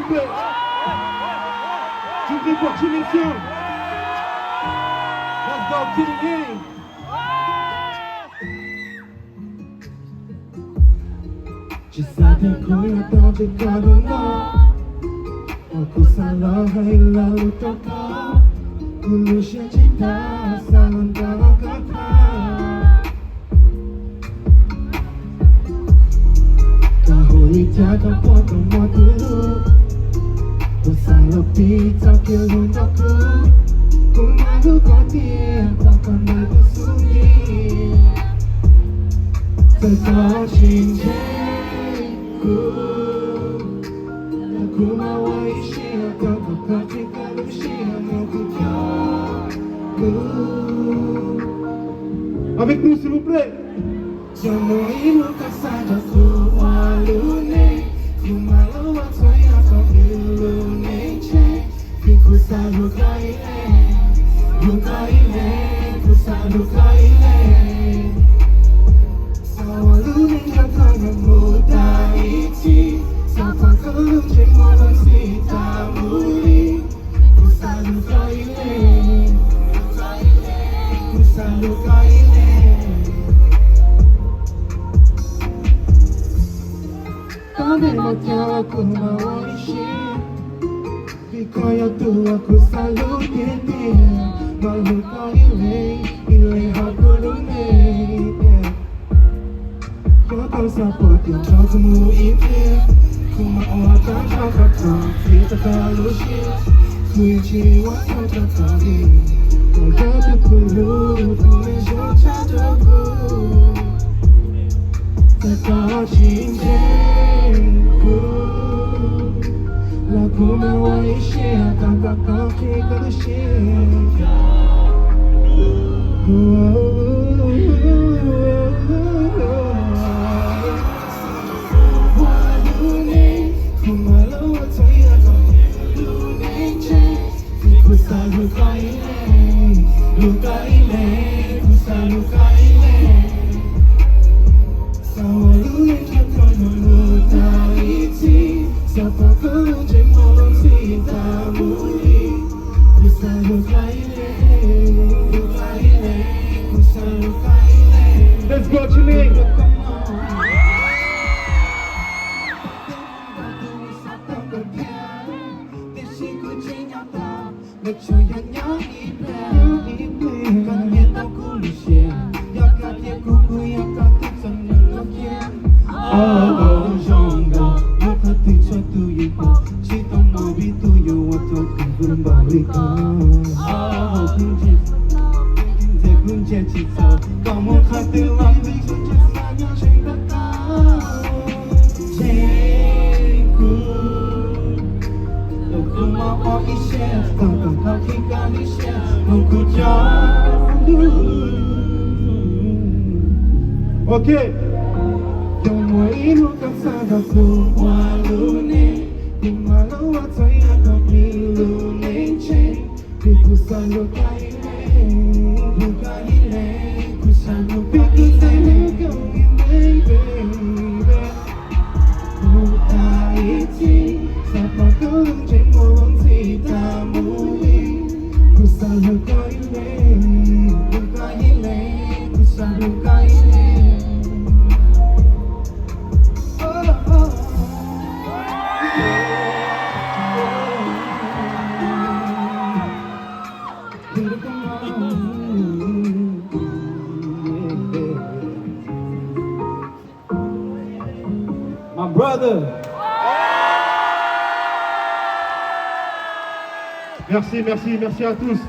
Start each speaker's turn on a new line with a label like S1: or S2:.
S1: plaît. J'ouvre pour Chiminsion. Let's go, Killing Game. Ci sate kuya to karuna. Aku salah hai lalu taka. Kulusya cinta salam dalam kata. Kahuli jaga potong motor. Usah lebih tak kira aku. Ku malu kau dia takkan aku sunyi. Tetap cintaku. Aku mau isi kau ketika lucia mau ku jago. Avec nous s'il vous plaît. Jangan ilukan saja ku walune. Ku malu waktu yang kau ilune cek. Ku selalu kaile. Lukaile, ku selalu kaile. Selalu kata muda iti. Sampai kelunjeng malam sita muli. Ku selalu kaile. Ku selalu kaile. Tadi mata aku mau isi. Kaya tu aku selalu gini. Malu kau ile aku rumit. Kau tahu siapa yang kau temu ini. Ku mau akan kau kata kita terlalu shit. Ku yang jiwa kau tak kali. Kau jatuh dulu tulis cintaku. Tetap cintaku. Lagu mewaishi akan kakak kita lucia. Let's go, Chile. Ok. Yang mau ilukan saja ku walune. Di malu waktu yang kau ilune cek. Ku selalu kaile. Ku kaile. Ku selalu kaile. Kau ini baby. Ku taiti. Siapa kelunjeng malam kita muli. Ku selalu kaile. Ku kaile. Ku selalu kaile. My brother. Merci, merci, merci à tous.